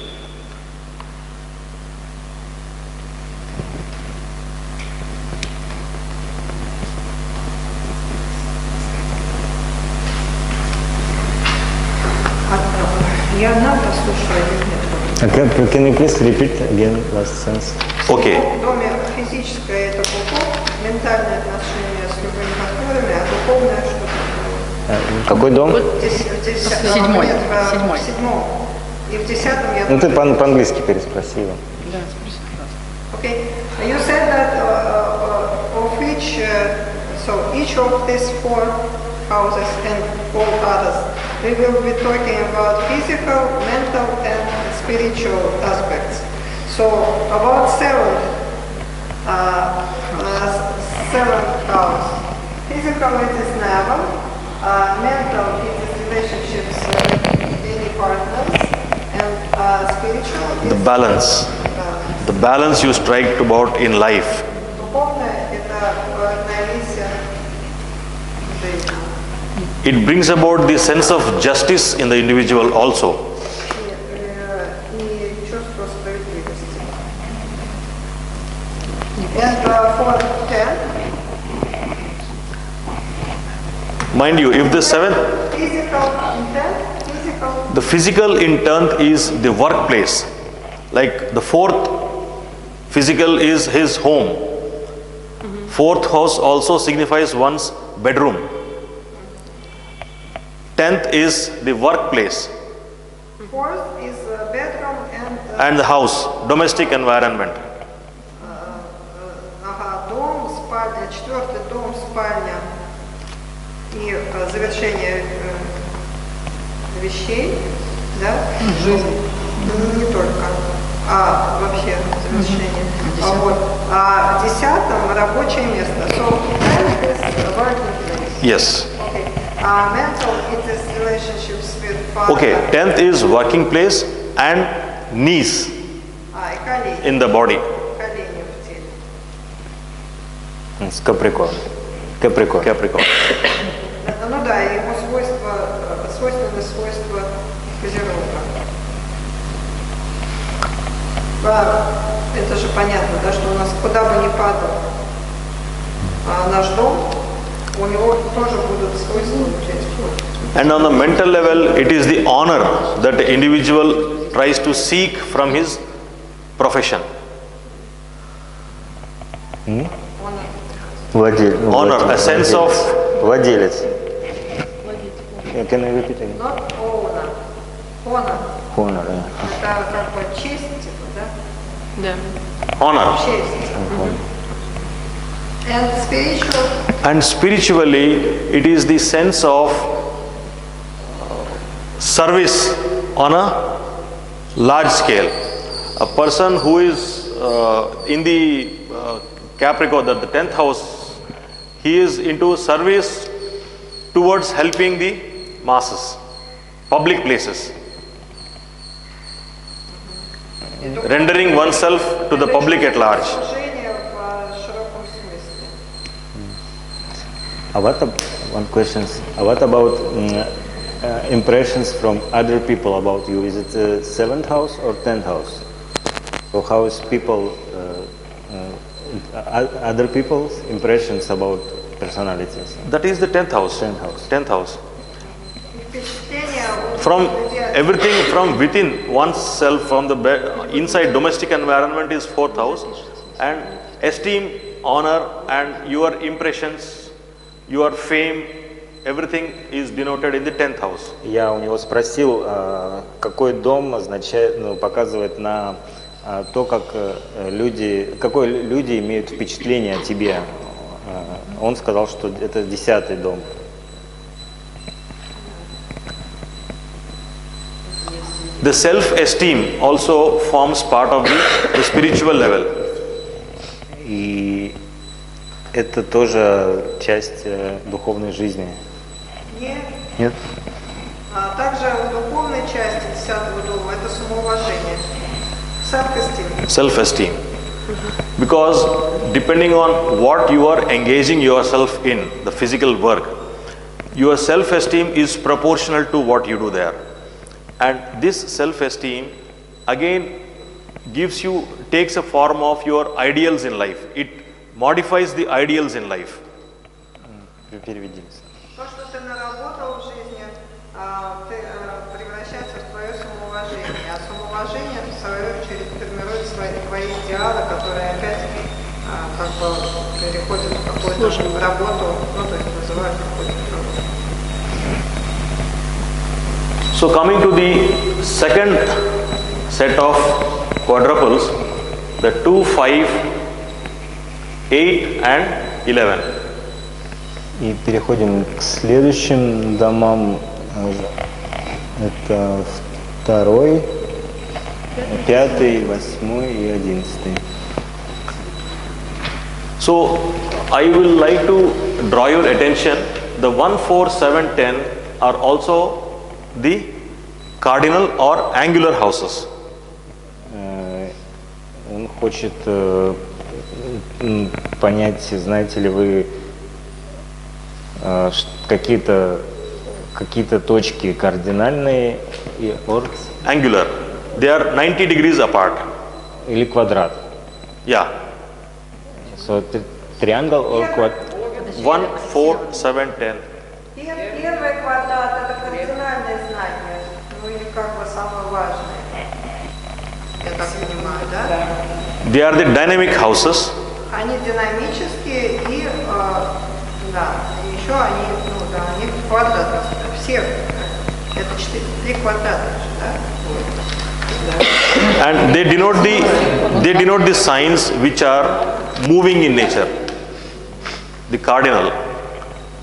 Speaker 4: Я надо слушаю или нет?
Speaker 3: Can you please repeat again last sentence?
Speaker 1: Okay.
Speaker 4: В доме физическое это пупок, ментальные отношения с любыми факторами, а духовное что-то.
Speaker 3: Какой дом?
Speaker 5: Седьмой.
Speaker 4: В седьмом. И в 10-м я...
Speaker 3: Ну ты по-английски переспросила.
Speaker 5: Да, спроси, пожалуйста.
Speaker 4: Okay. You said that of each, so each of these 4 houses and all others, we will be talking about physical, mental and spiritual aspects. So about 7th house, physical it is navel, mental it is relationships with any partners, and spiritual is
Speaker 1: The balance. The balance you strike about in life.
Speaker 4: духовное это равновесие жизни.
Speaker 1: It brings about the sense of justice in the individual also.
Speaker 4: И чувство справедливости. And for 10,
Speaker 1: Mind you, if the 7th,
Speaker 4: physical intent,
Speaker 1: the physical in 10th is the workplace. Like the 4th physical is his home. 4th house also signifies one's bedroom. 10th is the workplace
Speaker 4: 4th is bedroom
Speaker 1: and the house, domestic environment.
Speaker 4: дом, спальня, 4-й дом, спальня и завершение вещей, да? Жизнь. Не только, а вообще завершение. А в 10-м рабочее место. So 10 is working place.
Speaker 1: Yes.
Speaker 4: Okay. Mental it is relationships with father.
Speaker 1: Okay, 10th is working place and knees
Speaker 4: И колени.
Speaker 1: in the body.
Speaker 4: Колени в теле.
Speaker 3: С Каприкорн. Каприкорн.
Speaker 1: Capricorn.
Speaker 4: Ну да, ему свойственны свойства козерога. Это же понятно, да, что у нас куда бы ни падал наш дом, у него тоже будут свойства участия.
Speaker 1: And on the mental level, it is the honor that the individual tries to seek from his profession. Honor, a sense of
Speaker 3: Владелец. Can I repeat again?
Speaker 4: Not owner. Honor.
Speaker 3: Honor, yeah.
Speaker 4: Это как бы честь, типа, да?
Speaker 2: Да.
Speaker 1: honor.
Speaker 4: Честь. And spiritual.
Speaker 1: And spiritually, it is the sense of service on a large scale. A person who is in the Capricorn, the 10th house, he is into service towards helping the masses, public places, rendering oneself to the public at large.
Speaker 4: Служение в широком смысле.
Speaker 3: One question. What about impressions from other people about you? Is it the 7th house or 10th house? So how is people, other people's impressions about personalities?
Speaker 1: That is the 10th house.
Speaker 3: 10th house.
Speaker 1: 10th house.
Speaker 4: Впечатление
Speaker 1: From everything from within oneself, from the inside domestic environment is 4th house, and esteem, honor, and your impressions, your fame, everything is denoted in the 10th house.
Speaker 3: Я у него спросил, какой дом показывает на то, как какое люди имеют впечатление о тебе. Он сказал, что это 10-й дом.
Speaker 1: The self-esteem also forms part of the spiritual level.
Speaker 3: И это тоже часть духовной жизни.
Speaker 4: Нет.
Speaker 3: Нет?
Speaker 4: Также в духовной части 10-го дома это самоуважение. Self-esteem.
Speaker 1: Self-esteem. Because depending on what you are engaging yourself in, the physical work, your self-esteem is proportional to what you do there. And this self-esteem again takes a form of your ideals in life. It modifies the ideals in life.
Speaker 3: Переведи.
Speaker 4: То, что ты наработал в жизни, превращается в твое самоуважение. А самоуважение, в свою очередь, формирует твои идеалы, которые опять как бы переходят в какую-то работу, ну, то есть вызывают какую-то работу.
Speaker 1: So coming to the second set of quadruples, the 2, 5, 8 and 11.
Speaker 3: И переходим к следующим домам. Это 2, 5, 8 и 11.
Speaker 1: So I will like to draw your attention. The 1, 4, 7, 10 are also the cardinal or angular houses.
Speaker 3: Он хочет понять, знаете ли вы какие-то точки кардинальные и
Speaker 1: Angular. They are 90 degrees apart.
Speaker 3: Или квадрат.
Speaker 1: Yeah.
Speaker 3: So triangle or quad?
Speaker 1: 1, 4, 7, 10.
Speaker 4: Первый квадрат – это кардинальные знания, ну или как бы самое важное. Я так понимаю, да?
Speaker 1: They are the dynamic houses.
Speaker 4: Они динамические и, да, еще они, ну да, они квадраты, все, это 3 квадрата, да?
Speaker 1: And they denote the signs which are moving in nature. The cardinal.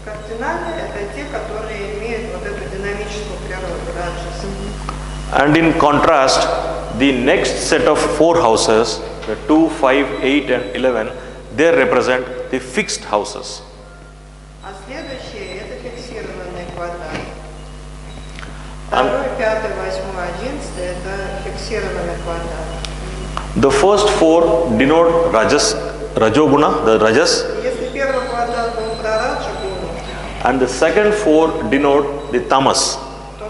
Speaker 4: Кардинальные – это те, которые имеют вот эту динамическую природу, да?
Speaker 1: And in contrast, the next set of 4 houses, the 2, 5, 8 and 11, they represent the fixed houses.
Speaker 4: А следующие – это фиксированные квадраты. 2, 5, 8, 11 – это фиксированные квадраты.
Speaker 1: The first 4 denote Rajoguna, the Rajas,
Speaker 4: Если первый квадрат был про Раджагуну,
Speaker 1: and the second 4 denote the Tamas.
Speaker 4: то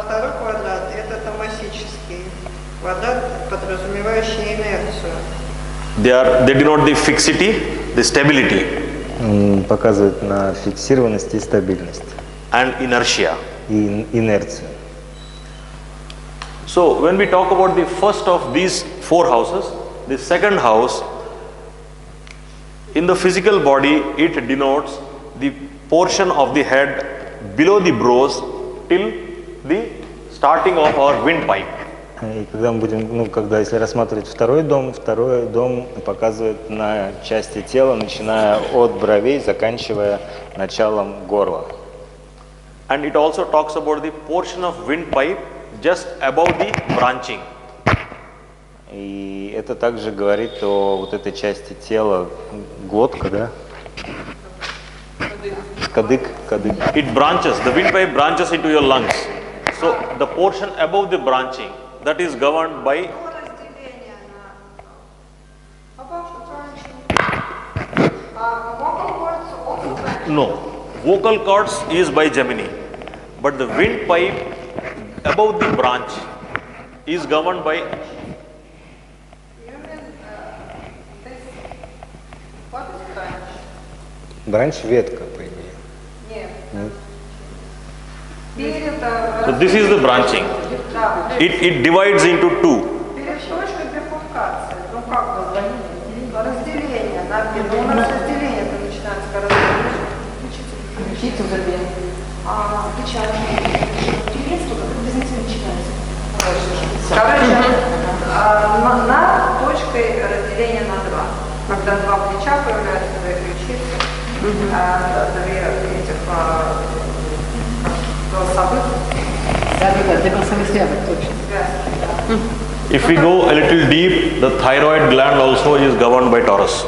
Speaker 4: второй квадрат – это тамасический квадрат, подразумевающий инерцию.
Speaker 1: They denote the fixity, the stability,
Speaker 3: Он показывает на фиксированность и стабильность.
Speaker 1: and inertia.
Speaker 3: И инерцию.
Speaker 1: So when we talk about the first of these 4 houses, the second house, in the physical body, it denotes the portion of the head below the brows till the starting of our windpipe.
Speaker 3: И когда мы будем, если рассматривать второй дом показывает на части тела, начиная от бровей, заканчивая началом горла.
Speaker 1: And it also talks about the portion of windpipe just above the branching.
Speaker 3: И это также говорит о вот этой части тела, глотка, да? Кадык.
Speaker 1: It branches, the windpipe branches into your lungs. So the portion above the branching, that is governed by,
Speaker 4: Разделение на vocal cords also branch.
Speaker 1: no, vocal cords is by Gemini, but the windpipe above the branch is governed by,
Speaker 4: You mean this? What is branch?
Speaker 3: Бранч ветка, по идее.
Speaker 4: Нет.
Speaker 3: Нет.
Speaker 4: Перед,
Speaker 1: so this is the branching.
Speaker 4: да,
Speaker 1: It divides into 2.
Speaker 4: перед точкой бифуркации, ну как бы разделение на две. Но у нас разделение это начинается гораздо раньше.
Speaker 5: Учиться уже bien.
Speaker 2: Приветствую, как без них начинается.
Speaker 4: Короче, над точкой разделения на 2. Когда 2 плеча появляются, 2 ключицы, 2 этих голосовых
Speaker 5: Да, для голосовых связок точно.
Speaker 4: связки.
Speaker 1: If we go a little deep, the thyroid gland also is governed by Taurus.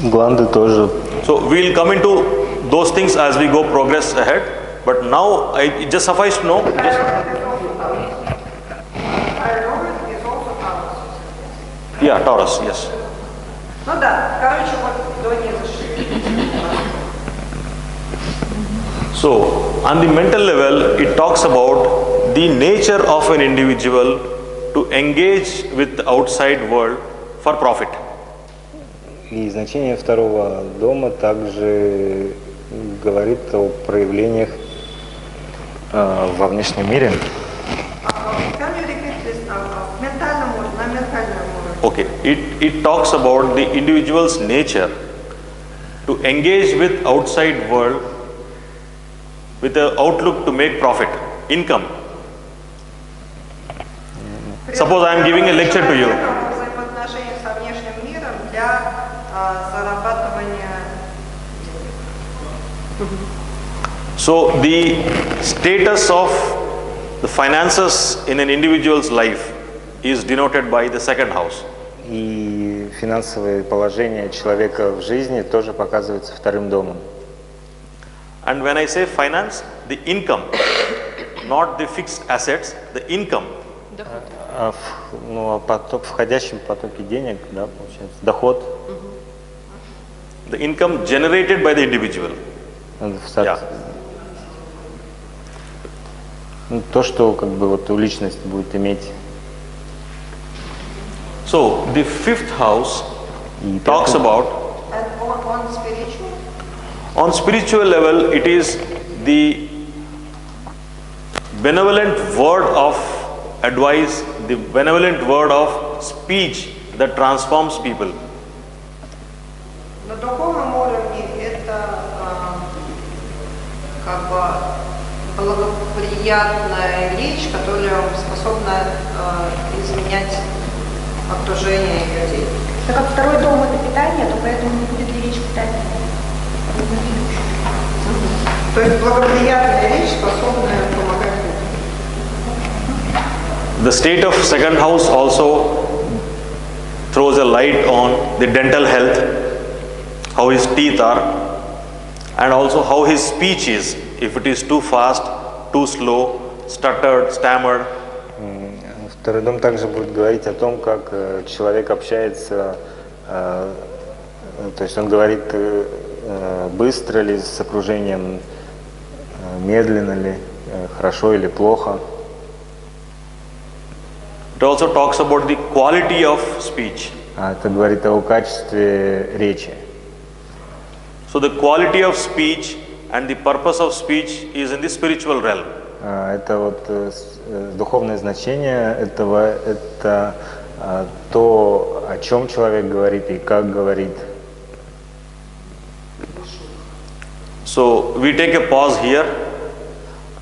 Speaker 3: Гланды тоже.
Speaker 1: So we'll come into those things as we go progress ahead. But now it just suffice to know.
Speaker 4: Thyroid is also Taurus.
Speaker 1: Yeah, Taurus, yes.
Speaker 4: Ну да, короче, вот до низа шеи.
Speaker 1: So, on the mental level, it talks about the nature of an individual to engage with the outside world for profit.
Speaker 3: И значение второго дома также говорит о проявлениях во внешнем мире.
Speaker 4: Can you repeat this now? Ментальном уровне, на ментальном уровне.
Speaker 1: Okay, it talks about the individual's nature to engage with outside world with the outlook to make profit, income. Suppose I am giving a lecture to you.
Speaker 4: Взаимоотношения со внешним миром для зарабатывания.
Speaker 1: So the status of the finances in an individual's life is denoted by the second house.
Speaker 3: И финансовое положение человека в жизни тоже показывается вторым домом.
Speaker 1: And when I say finance, the income, not the fixed assets, the income.
Speaker 3: Ну, о входящем потоке денег, да, получается, доход.
Speaker 1: The income generated by the individual. Yeah.
Speaker 3: Ну, то, что как бы вот у личности будет иметь.
Speaker 1: So the fifth house talks about
Speaker 4: And on spiritual?
Speaker 1: on spiritual level, it is the benevolent word of advice, the benevolent word of speech that transforms people.
Speaker 4: На духовном уровне это как бы благоприятная речь, которая способна изменять окружение людей.
Speaker 6: Так как второй дом это питание, то поэтому не будет ли речь питания?
Speaker 4: То есть благоприятная речь, способная помогать людям.
Speaker 1: The state of second house also throws a light on the dental health, how his teeth are, and also how his speech is, if it is too fast, too slow, stuttered, stammered.
Speaker 3: Второй дом также будет говорить о том, как человек общается, то есть он говорит быстро ли с окружением, медленно ли, хорошо или плохо.
Speaker 1: It also talks about the quality of speech.
Speaker 3: Это говорит о качестве речи.
Speaker 1: So the quality of speech and the purpose of speech is in the spiritual realm.
Speaker 3: Это вот духовное значение этого, это то, о чем человек говорит и как говорит.
Speaker 1: So we take a pause here,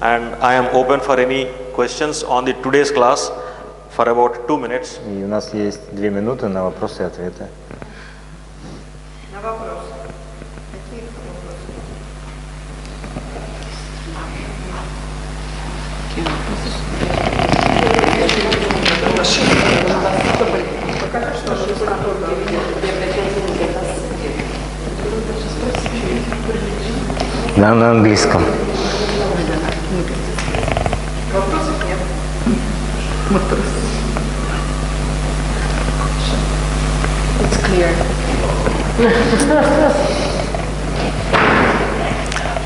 Speaker 1: and I am open for any questions on the today's class for about 2 minutes.
Speaker 3: И у нас есть 2 минуты на вопросы и ответы.
Speaker 4: На вопрос. Какие вопросы? Покажи, что
Speaker 3: Да, на английском.
Speaker 4: вопросов нет.
Speaker 2: It's clear.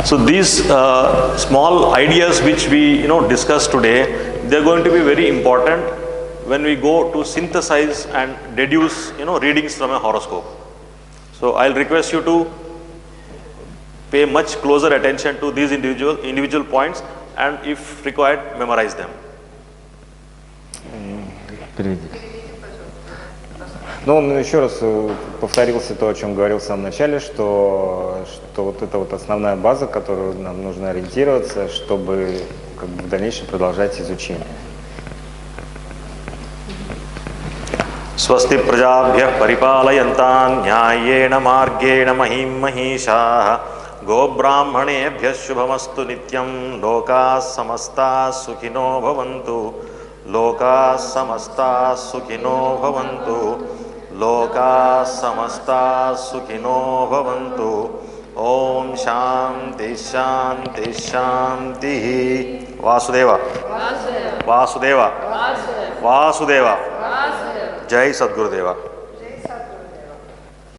Speaker 1: So these small ideas which we discussed today, they are going to be very important when we go to synthesize and deduce readings from a horoscope. So I'll request you to pay much closer attention to these individual points, and if required, memorize them.
Speaker 3: Ну, он еще раз повторился то, о чем говорил в самом начале, что вот это вот основная база, которую нам нужно ориентироваться, чтобы как бы в дальнейшем продолжать изучение.
Speaker 1: Swasti prajabhyah paripalayantan nyayena margena mahim mahisha go brahmanebhyah shubhamastu nityam lokas samastas sukhino bhavantu lokas samastas sukhino bhavantu lokas samastas sukhino bhavantu om shanti shanti shanti Vasudeva Vasudeva Vasudeva Vasudeva Jai Sadgurudeva.